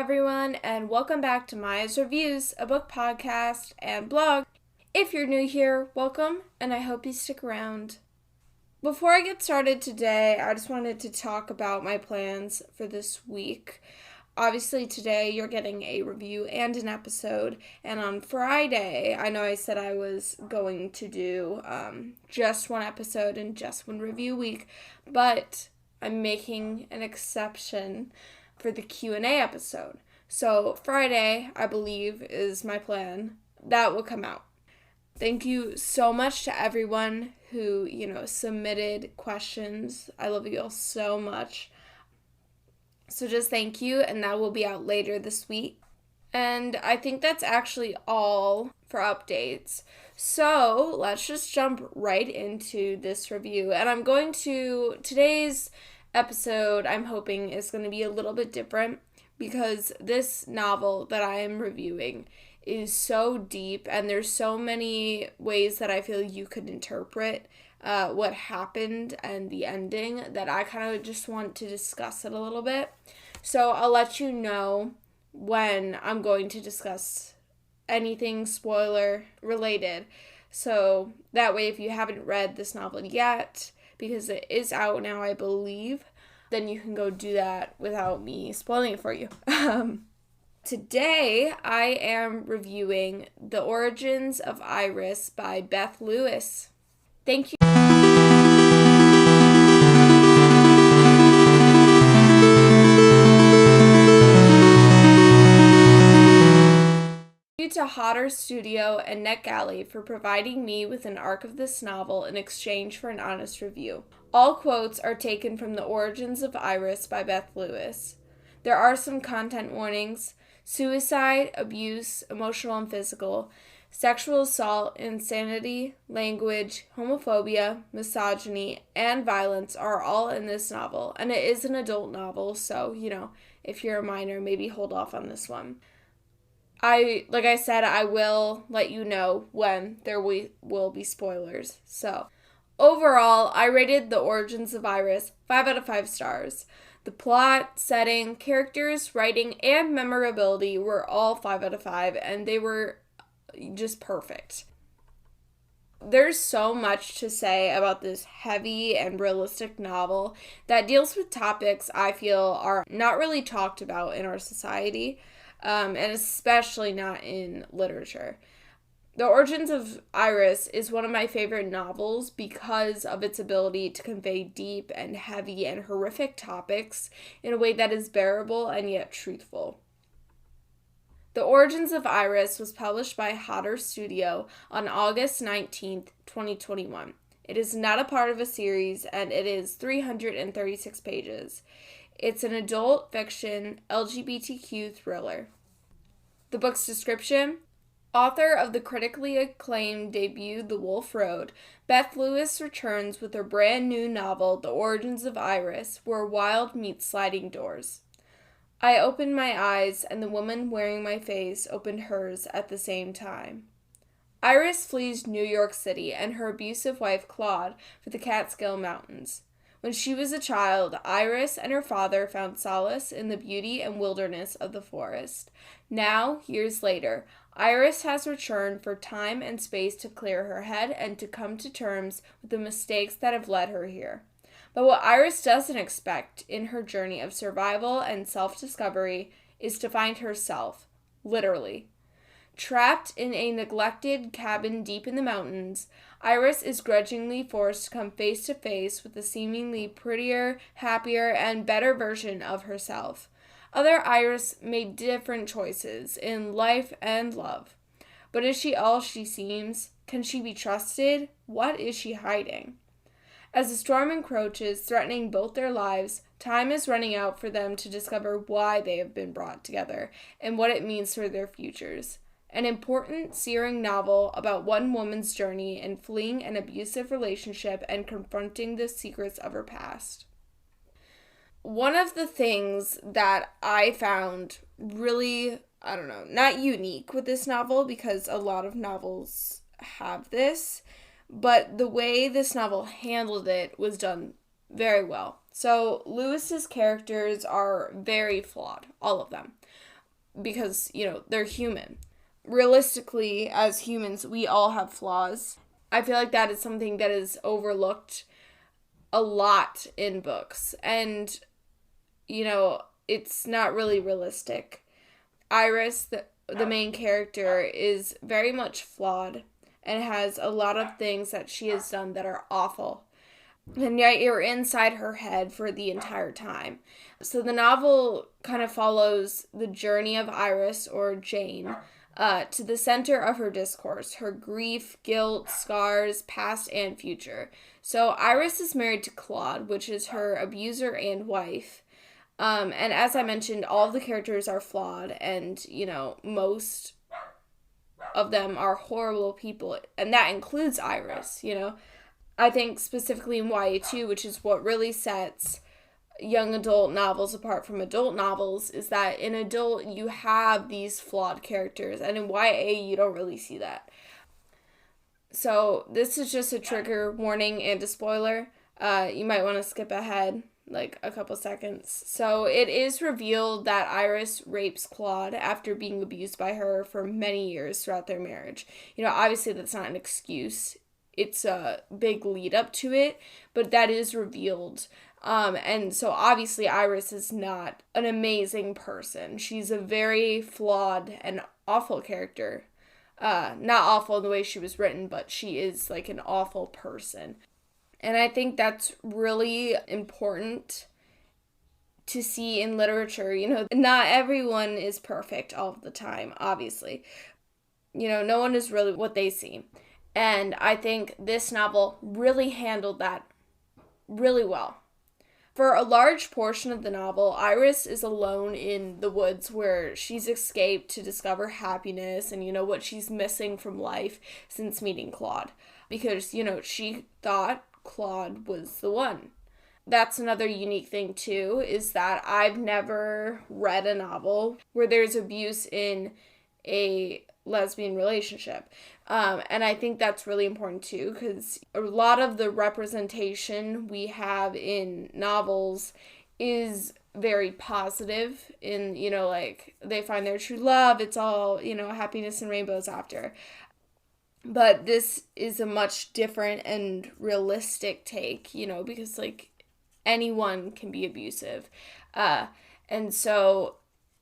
everyone, and welcome back to Maya's Reviews, a book podcast and blog. If you're new here, welcome, and I hope you stick around. Before I get started today, I just wanted to talk about my plans for this week. Obviously, today you're getting a review and an episode, and on Friday, I know I said I was going to do just one episode and just one review week, but I'm making an exception for the Q&A episode. So Friday, I believe, is my plan. That will come out. Thank you so much to everyone who, submitted questions. I love you all so much. So just thank you, and that will be out later this week. And I think that's actually all for updates. So let's just jump right into this review. And today's episode, I'm hoping, is going to be a little bit different because this novel that I am reviewing is so deep and there's so many ways that I feel you could interpret what happened and the ending that I kind of just want to discuss it a little bit. So I'll let you know when I'm going to discuss anything spoiler related. So that way, if you haven't read this novel yet, because it is out now, I believe, then you can go do that without me spoiling it for you. Today, I am reviewing The Origins of Iris by Beth Lewis. Thank you to Hodder Studio and NetGalley for providing me with an arc of this novel in exchange for an honest review. All quotes are taken from The Origins of Iris by Beth Lewis. There are some content warnings: suicide, abuse, emotional and physical, sexual assault, insanity, language, homophobia, misogyny, and violence are all in this novel. And it is an adult novel, so, if you're a minor, maybe hold off on this one. Like I said, I will let you know when there will be spoilers. So, overall, I rated The Origins of Iris 5 out of 5 stars. The plot, setting, characters, writing, and memorability were all 5 out of 5, and they were just perfect. There's so much to say about this heavy and realistic novel that deals with topics I feel are not really talked about in our society. And especially not in literature. The Origins of Iris is one of my favorite novels because of its ability to convey deep and heavy and horrific topics in a way that is bearable and yet truthful. The Origins of Iris was published by Hodder Studio on August 19th, 2021. It is not a part of a series, and it is 336 pages. It's an adult fiction LGBTQ thriller. The book's description: author of the critically acclaimed debut The Wolf Road, Beth Lewis returns with her brand new novel, The Origins of Iris, where wild meets sliding doors. I opened my eyes, and the woman wearing my face opened hers at the same time. Iris flees New York City and her abusive wife Claude for the Catskill Mountains. When she was a child, Iris and her father found solace in the beauty and wilderness of the forest. Now, years later, Iris has returned for time and space to clear her head and to come to terms with the mistakes that have led her here. But what Iris doesn't expect in her journey of survival and self-discovery is to find herself, literally. Trapped in a neglected cabin deep in the mountains, Iris is grudgingly forced to come face to face with a seemingly prettier, happier, and better version of herself. Other Iris made different choices in life and love. But is she all she seems? Can she be trusted? What is she hiding? As the storm encroaches, threatening both their lives, time is running out for them to discover why they have been brought together and what it means for their futures. An important, searing novel about one woman's journey in fleeing an abusive relationship and confronting the secrets of her past. One of the things that I found really, not unique with this novel, because a lot of novels have this, but the way this novel handled it was done very well. So Lewis's characters are very flawed, all of them. because, they're human. Realistically, as humans, we all have flaws. I feel like that is something that is overlooked a lot in books. And, it's not really realistic. Iris, the main character, is very much flawed and has a lot of things that she has done that are awful. And yet you're inside her head for the entire time. So the novel kind of follows the journey of Iris, or Jane, to the center of her discourse, her grief, guilt, scars, past and future. So Iris is married to Claude, which is her abuser and wife. And as I mentioned, all of the characters are flawed, and, most of them are horrible people, and that includes Iris, I think specifically in YA too, which is what really sets young adult novels apart from adult novels, is that in adult you have these flawed characters, and in YA you don't really see that. So this is just a trigger warning and a spoiler. You might want to skip ahead like a couple seconds. So it is revealed that Iris rapes Claude after being abused by her for many years throughout their marriage. Obviously that's not an excuse. It's a big lead up to it, but that is revealed. And so obviously Iris is not an amazing person. She's a very flawed and awful character. Not awful in the way she was written, but she is like an awful person. And I think that's really important to see in literature. Not everyone is perfect all the time, obviously. No one is really what they seem. And I think this novel really handled that really well. For a large portion of the novel, Iris is alone in the woods where she's escaped to discover happiness and, what she's missing from life since meeting Claude. Because, she thought Claude was the one. That's another unique thing, too, is that I've never read a novel where there's abuse in a lesbian relationship. And I think that's really important too, because a lot of the representation we have in novels is very positive in, like they find their true love, it's all, happiness and rainbows after. But this is a much different and realistic take, because like anyone can be abusive. And so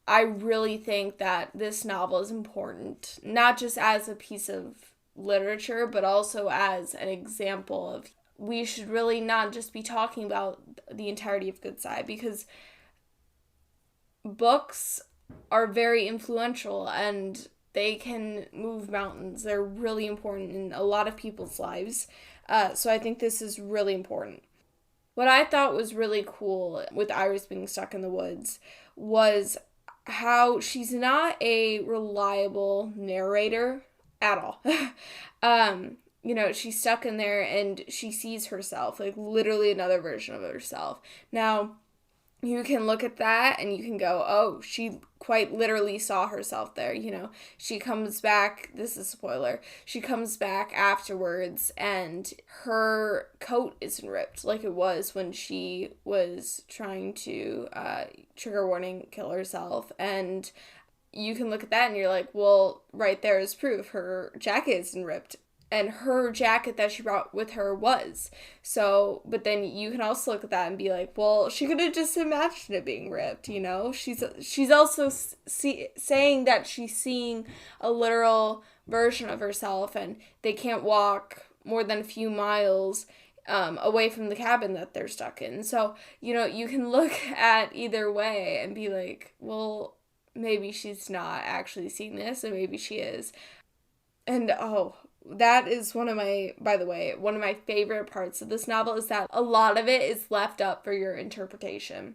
I really think that this novel is important, not just as a piece of literature, but also as an example of we should really not just be talking about the entirety of Good Side, because books are very influential and they can move mountains. They're really important in a lot of people's lives. So I think this is really important. What I thought was really cool with Iris being stuck in the woods was how she's not a reliable narrator at all. She's stuck in there and she sees herself, like literally another version of herself. Now, you can look at that and you can go, oh, she quite literally saw herself there, She comes back, this is a spoiler, she comes back afterwards and her coat isn't ripped like it was when she was trying to, trigger warning, kill herself. And you can look at that and you're like, well, right there is proof. Her jacket isn't ripped. And her jacket that she brought with her was. So, but then you can also look at that and be like, well, she could have just imagined it being ripped, She's also saying that she's seeing a literal version of herself, and they can't walk more than a few miles away from the cabin that they're stuck in. So, you can look at either way and be like, well, maybe she's not actually seeing this, and maybe she is. And, that is one of my favorite parts of this novel, is that a lot of it is left up for your interpretation.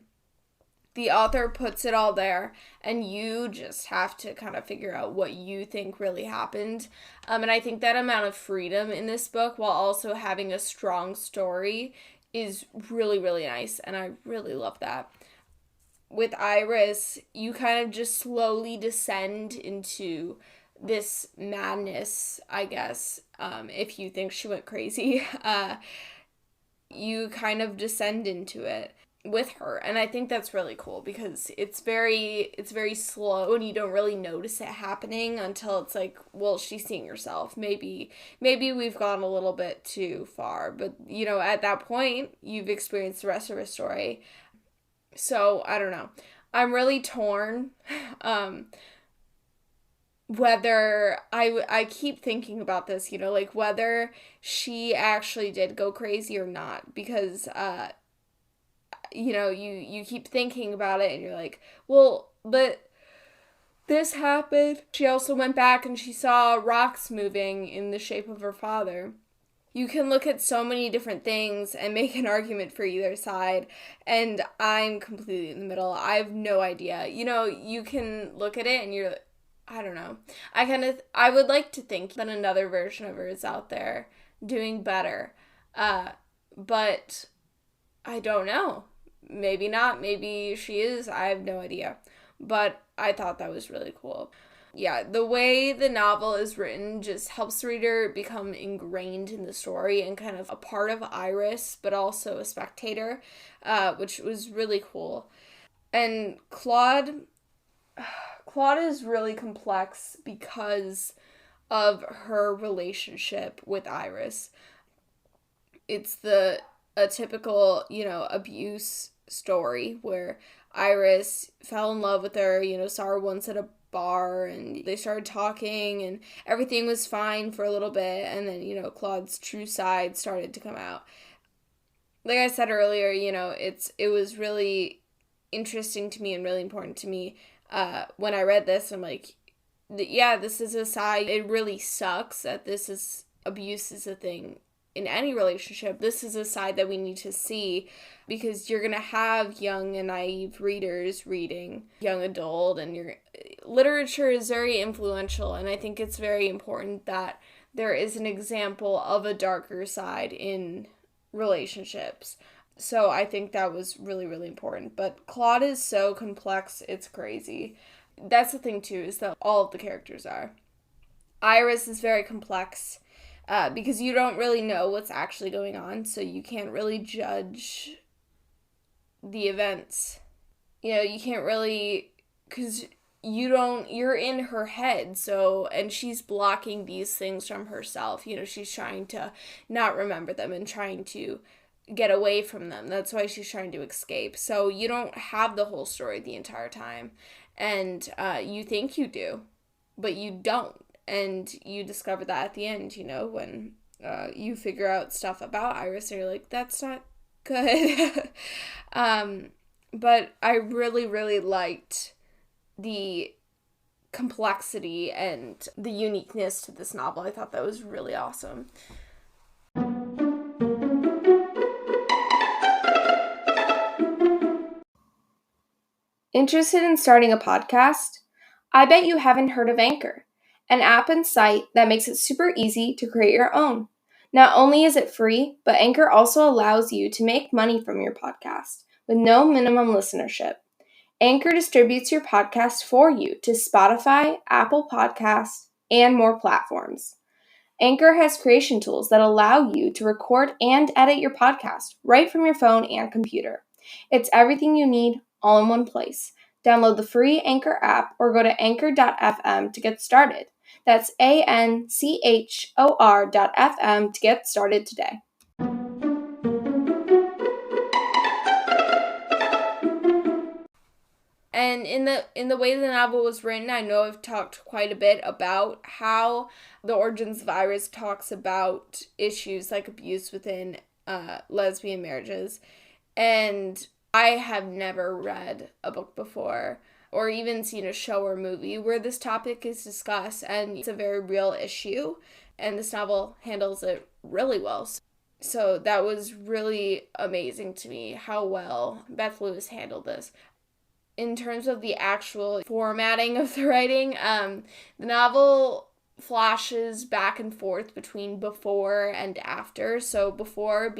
The author puts it all there, and you just have to kind of figure out what you think really happened. And I think that amount of freedom in this book, while also having a strong story, is really, really nice, and I really love that. With Iris, you kind of just slowly descend into this madness, I guess, if you think she went crazy. You kind of descend into it. with her. And I think that's really cool because it's very slow and you don't really notice it happening until it's like, well, she's seeing herself. Maybe we've gone a little bit too far, but at that point you've experienced the rest of her story. So I don't know. I'm really torn. Whether I keep thinking about this, like whether she actually did go crazy or not, because you keep thinking about it and you're like, well, but this happened. She also went back and she saw rocks moving in the shape of her father. You can look at so many different things and make an argument for either side, and I'm completely in the middle. I have no idea. You can look at it and you're, I don't know. I would like to think that another version of her is out there doing better. But I don't know. Maybe not. Maybe she is. I have no idea. But I thought that was really cool. Yeah, the way the novel is written just helps the reader become ingrained in the story and kind of a part of Iris, but also a spectator, which was really cool. And Claude is really complex because of her relationship with Iris. It's a typical, abuse story where Iris fell in love with her, saw her once at a bar and they started talking and everything was fine for a little bit, and then, Claude's true side started to come out. Like I said earlier, it was really interesting to me and really important to me when I read this. I'm like, yeah, this is a side. It really sucks that abuse is a thing in any relationship. This is a side that we need to see because you're going to have young and naive readers reading young adult, and your literature is very influential, and I think it's very important that there is an example of a darker side in relationships. So I think that was really, really important. But Claude is so complex, it's crazy. That's the thing too, is that all of the characters are. Iris is very complex. Because you don't really know what's actually going on, so you can't really judge the events. You can't really, because you're in her head, so, and she's blocking these things from herself. She's trying to not remember them and trying to get away from them. That's why she's trying to escape. So you don't have the whole story the entire time, and you think you do, but you don't. And you discover that at the end, when you figure out stuff about Iris and you're like, that's not good. But I really, really liked the complexity and the uniqueness to this novel. I thought that was really awesome. Interested in starting a podcast? I bet you haven't heard of Anchor, an app and site that makes it super easy to create your own. Not only is it free, but Anchor also allows you to make money from your podcast with no minimum listenership. Anchor distributes your podcast for you to Spotify, Apple Podcasts, and more platforms. Anchor has creation tools that allow you to record and edit your podcast right from your phone and computer. It's everything you need all in one place. Download the free Anchor app or go to anchor.fm to get started. That's ANCHOR.FM to get started today. And in the way the novel was written, I know I've talked quite a bit about how the origins of Iris talks about issues like abuse within lesbian marriages. And I have never read a book before or even seen a show or movie where this topic is discussed, and it's a very real issue, and this novel handles it really well. So that was really amazing to me, how well Beth Lewis handled this. In terms of the actual formatting of the writing, the novel flashes back and forth between before and after. So before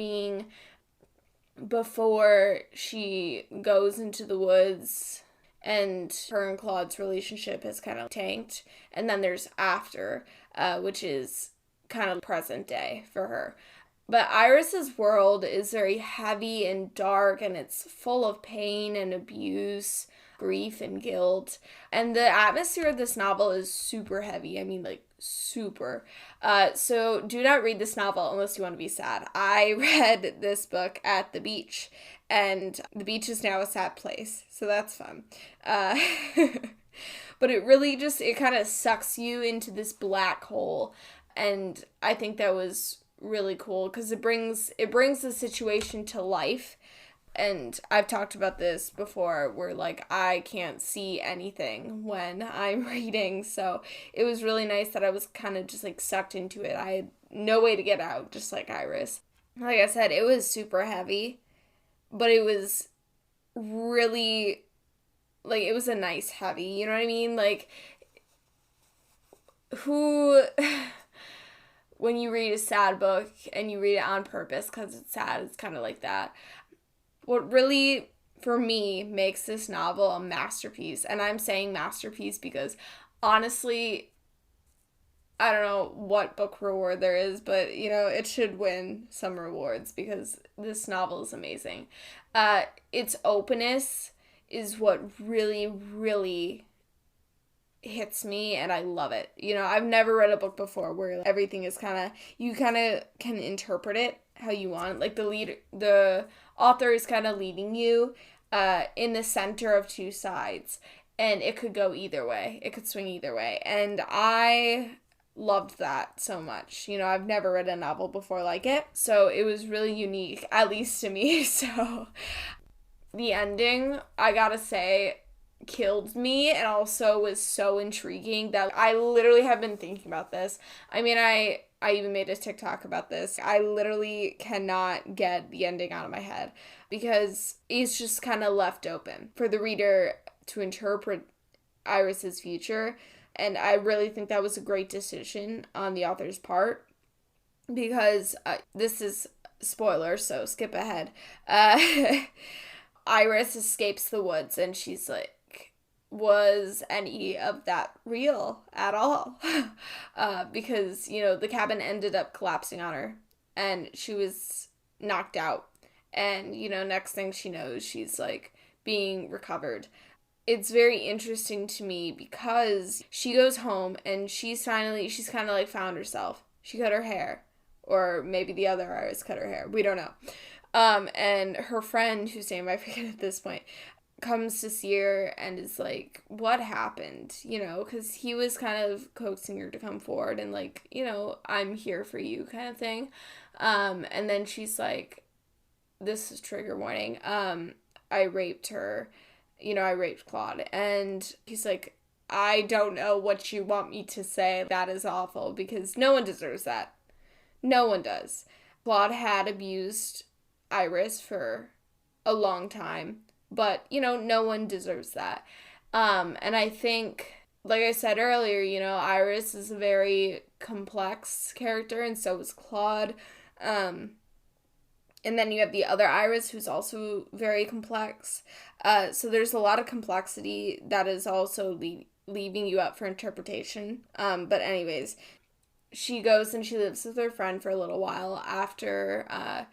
she goes into the woods and her and Claude's relationship has kind of tanked. And then there's after, which is kind of present day for her. But Iris's world is very heavy and dark, and it's full of pain and abuse, grief and guilt. And the atmosphere of this novel is super heavy. I mean, like, super. So do not read this novel unless you want to be sad. I read this book at the beach, and the beach is now a sad place, so that's fun. But it really just, it kind of sucks you into this black hole, and I think that was really cool because it brings the situation to life. And I've talked about this before where, like, I can't see anything when I'm reading, so it was really nice that I was kind of just, like, sucked into it. I had no way to get out, just like Iris. Like I said, it was super heavy, but it was really, like, it was a nice heavy, you know what I mean? Like, who... when you read a sad book and you read it on purpose because it's sad, it's kind of like that. What really, for me, makes this novel a masterpiece, and I'm saying masterpiece because, honestly, I don't know what book reward there is, but, it should win some rewards because this novel is amazing. Its openness is what really, really hits me, and I love it. I've never read a book before where everything is you kind of can interpret it how you want. Like, the author is kind of leading you in the center of two sides, and it could go either way. It could swing either way, and I loved that so much. I've never read a novel before like it, so it was really unique, at least to me. So the ending, I gotta say, killed me, and also was so intriguing that I literally have been thinking about this. I mean, I even made a TikTok about this. I literally cannot get the ending out of my head because it's just kind of left open for the reader to interpret Iris's future, and I really think that was a great decision on the author's part because this is spoiler, so skip ahead. Iris escapes the woods, and she's like, was any of that real at all? Because, the cabin ended up collapsing on her, and she was knocked out. And, next thing she knows, she's, like, being recovered. It's very interesting to me because she goes home, and she's kind of, like, found herself. She cut her hair. Or maybe the other Iris cut her hair. We don't know. And her friend, whose name I forget at this point, comes to see her and is like, what happened? Because he was kind of coaxing her to come forward and, like, I'm here for you kind of thing. And then she's like, this is trigger warning. I raped her. I raped Claude. And he's like, I don't know what you want me to say. That is awful because no one deserves that. No one does. Claude had abused Iris for a long time. But, no one deserves that. And I think, like I said earlier, Iris is a very complex character, and so is Claude. And then you have the other Iris, who's also very complex. So there's a lot of complexity that is also leaving you up for interpretation. But anyways, she goes and she lives with her friend for a little while after,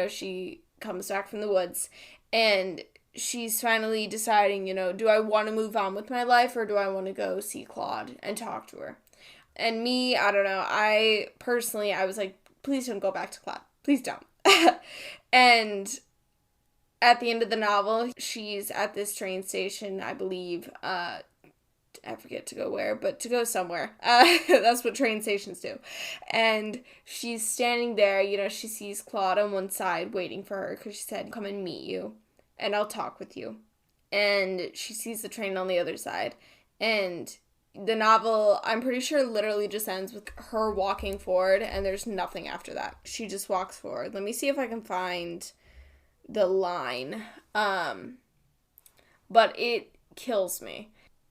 she comes back from the woods. And she's finally deciding, do I want to move on with my life or do I want to go see Claude and talk to her? And me, I don't know. I was like, please don't go back to Claude. Please don't. And at the end of the novel, she's at this train station, I believe. I forget to go where, but to go somewhere. That's what train stations do. And she's standing there, she sees Claude on one side waiting for her because she said, come and meet you. And I'll talk with you. And she sees the train on the other side. And the novel, I'm pretty sure, literally just ends with her walking forward, and there's nothing after that. She just walks forward. Let me see if I can find the line. But it kills me.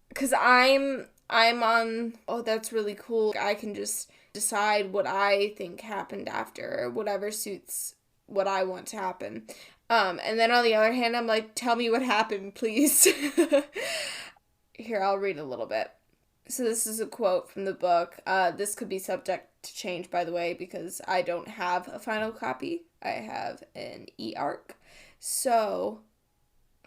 Because I'm on, oh, that's really cool. I can just decide what I think happened after, or whatever suits what I want to happen. And then on the other hand, I'm like, tell me what happened, please. Here, I'll read a little bit. So this is a quote from the book. This could be subject to change, by the way, because I don't have a final copy. I have an e-arc. So,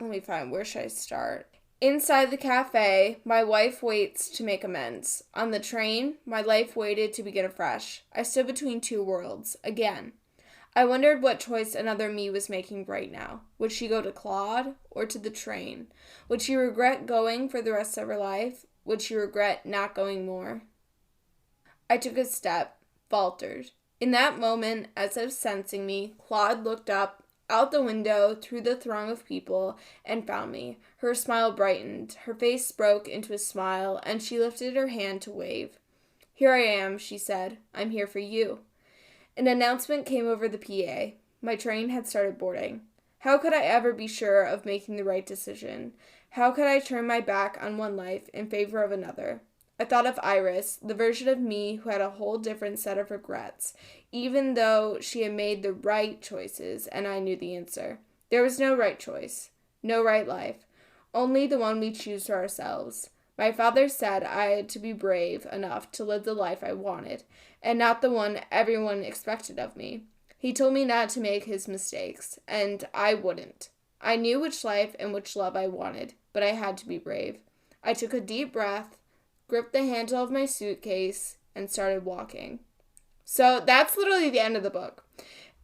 let me find, where should I start? Inside the cafe, my wife waits to make amends. On the train, my life waited to begin afresh. I stood between two worlds, again. I wondered what choice another me was making right now. Would she go to Claude or to the train? Would she regret going for the rest of her life? Would she regret not going more? I took a step, faltered. In that moment, as if sensing me, Claude looked up, out the window, through the throng of people, and found me. Her smile brightened. Her face broke into a smile, and she lifted her hand to wave. "Here I am," she said. "I'm here for you." An announcement came over the PA. My train had started boarding. How could I ever be sure of making the right decision? How could I turn my back on one life in favor of another? I thought of Iris, the version of me who had a whole different set of regrets, even though she had made the right choices and I knew the answer. There was no right choice, no right life, only the one we choose for ourselves. My father said I had to be brave enough to live the life I wanted, and not the one everyone expected of me. He told me not to make his mistakes, and I wouldn't. I knew which life and which love I wanted, but I had to be brave. I took a deep breath, gripped the handle of my suitcase, and started walking. So that's literally the end of the book.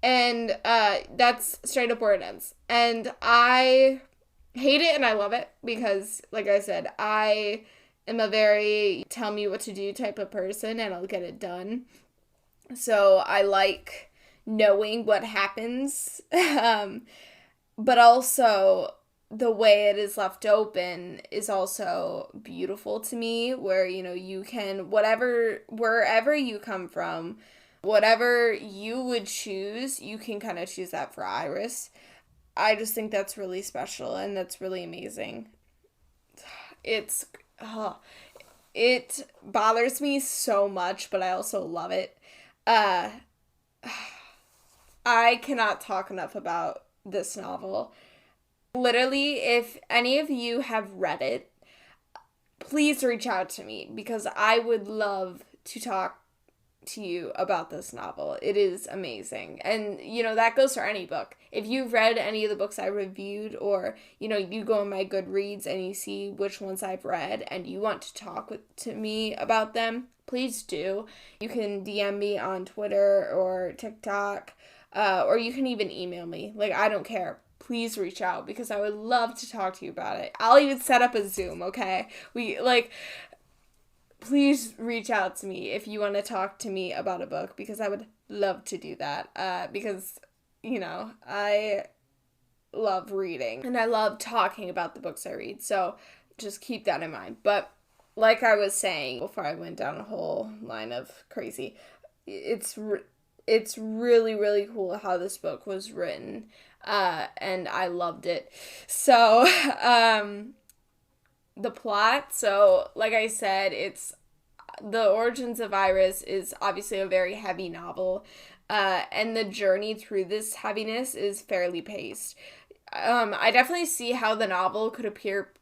And that's straight up where it ends. And I hate it and I love it because, like I said, I am a very tell me what to do type of person and I'll get it done. So I like knowing what happens. But also the way it is left open is also beautiful to me, where, you know, you can, wherever you come from, whatever you would choose, you can kind of choose that for Iris. I just think that's really special and that's really amazing. It bothers me so much, but I also love it. I cannot talk enough about this novel. Literally, if any of you have read it, please reach out to me because I would love to talk to you about this novel. It is amazing. And, you know, that goes for any book. If you've read any of the books I reviewed, or, you know, you go on my Goodreads and you see which ones I've read and you want to talk to me about them, please do. You can DM me on Twitter or TikTok, or you can even email me. Like, I don't care. Please reach out because I would love to talk to you about it. I'll even set up a Zoom, okay? Please reach out to me if you want to talk to me about a book because I would love to do that. Because, you know, I love reading and I love talking about the books I read. So just keep that in mind. But like I was saying before I went down a whole line of crazy, it's really, really cool how this book was written. And I loved it. So, the plot, so like I said, it's The Origins of Iris is obviously a very heavy novel, and the journey through this heaviness is fairly paced. I definitely see how the novel could appear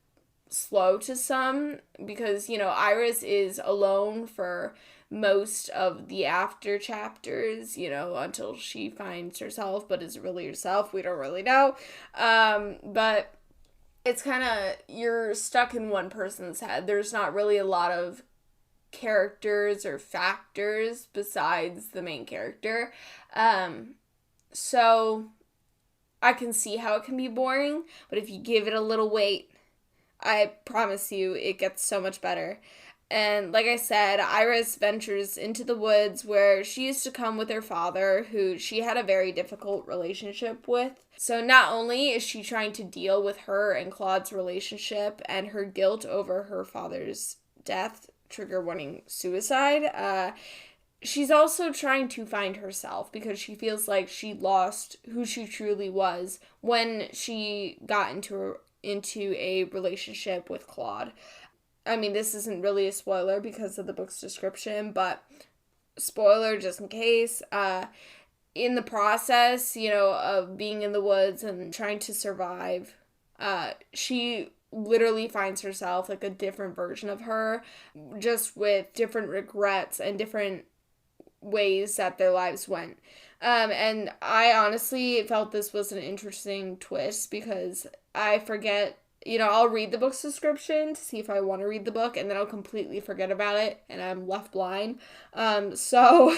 slow to some because, you know, Iris is alone for most of the after chapters, you know, until she finds herself, but is it really herself? We don't really know. But it's kind of, you're stuck in one person's head. There's not really a lot of characters or factors besides the main character. So I can see how it can be boring, but if you give it a little weight, I promise you it gets so much better. And like I said, Iris ventures into the woods where she used to come with her father, who she had a very difficult relationship with. So not only is she trying to deal with her and Claude's relationship and her guilt over her father's death, trigger warning, suicide, she's also trying to find herself because she feels like she lost who she truly was when she got into a relationship with Claude. I mean, this isn't really a spoiler because of the book's description, but spoiler just in case. In the process, you know, of being in the woods and trying to survive, she literally finds herself, like, a different version of her, just with different regrets and different ways that their lives went. And I honestly felt this was an interesting twist because I forget, I'll read the book's description to see if I want to read the book, and then I'll completely forget about it, and I'm left blind. So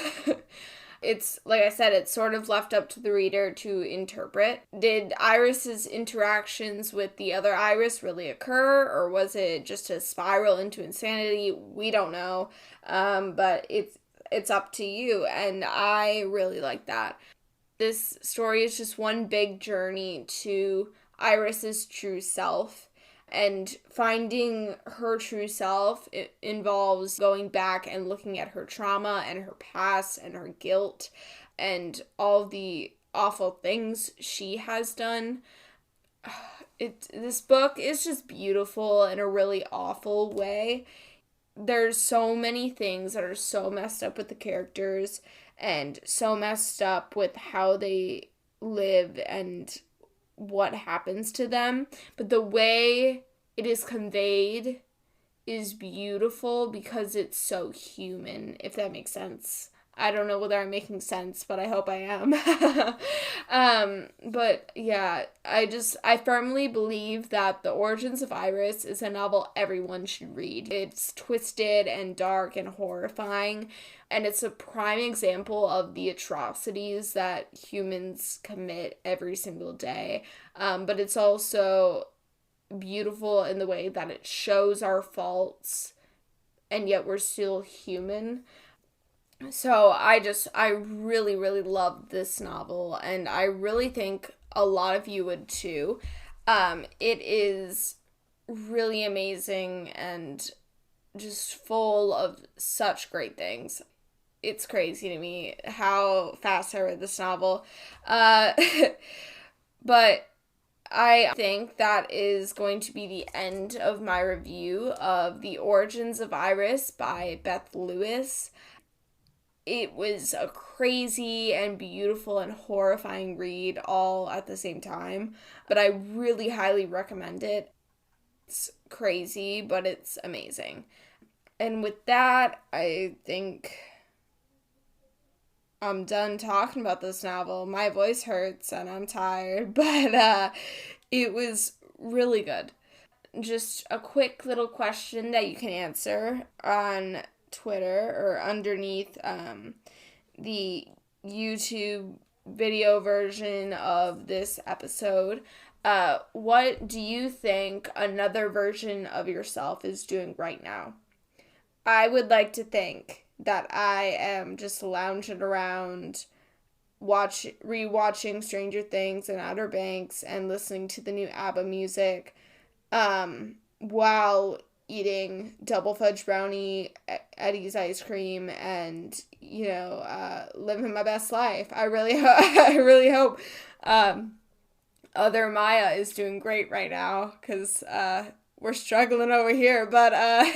it's, like I said, it's sort of left up to the reader to interpret. Did Iris's interactions with the other Iris really occur, or was it just a spiral into insanity? We don't know, but it's up to you, and I really like that. This story is just one big journey to Iris's true self, and finding her true self, it involves going back and looking at her trauma and her past and her guilt and all the awful things she has done. This book is just beautiful in a really awful way. There's so many things that are so messed up with the characters and so messed up with how they live and what happens to them. But the way it is conveyed is beautiful because it's so human, if that makes sense. I don't know whether I'm making sense, but I hope I am. But yeah, I firmly believe that The Origins of Iris is a novel everyone should read. It's twisted and dark and horrifying, and it's a prime example of the atrocities that humans commit every single day. But it's also beautiful in the way that it shows our faults, and yet we're still human. So I really, really love this novel, and I really think a lot of you would too. It is really amazing and just full of such great things. It's crazy to me how fast I read this novel. But I think that is going to be the end of my review of The Origins of Iris by Beth Lewis. It was a crazy and beautiful and horrifying read all at the same time, but I really highly recommend it. It's crazy, but it's amazing. And with that, I think I'm done talking about this novel. My voice hurts and I'm tired, but it was really good. Just a quick little question that you can answer on Twitter or underneath the YouTube video version of this episode. What do you think another version of yourself is doing right now? I would like to think that I am just lounging around rewatching Stranger Things and Outer Banks and listening to the new ABBA music while eating double fudge brownie, Eddie's ice cream, and living my best life. I really hope other Maya is doing great right now, because we're struggling over here. But I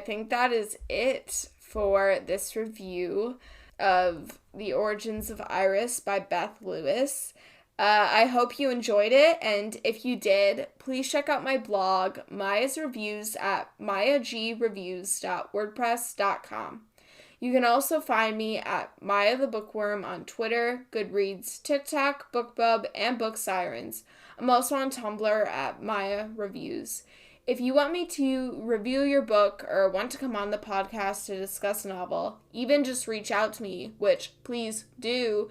think that is it for this review of The Origins of Iris by Beth Lewis. I hope you enjoyed it, and if you did, please check out my blog, Maya's Reviews, at mayagreviews.wordpress.com. You can also find me at Maya the Bookworm on Twitter, Goodreads, TikTok, BookBub, and Book Sirens. I'm also on Tumblr at Maya Reviews. If you want me to review your book or want to come on the podcast to discuss a novel, even just reach out to me, which please do.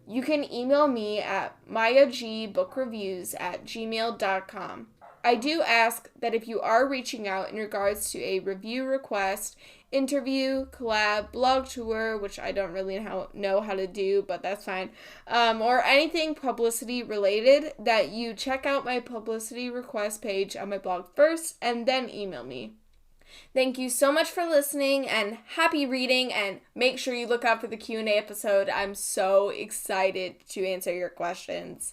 You can email me at mayagbookreviews@gmail.com. I do ask that if you are reaching out in regards to a review request, interview, collab, blog tour, which I don't really know how to do, but that's fine, or anything publicity related, that you check out my publicity request page on my blog first and then email me. Thank you so much for listening, and happy reading, and make sure you look out for the Q&A episode. I'm so excited to answer your questions.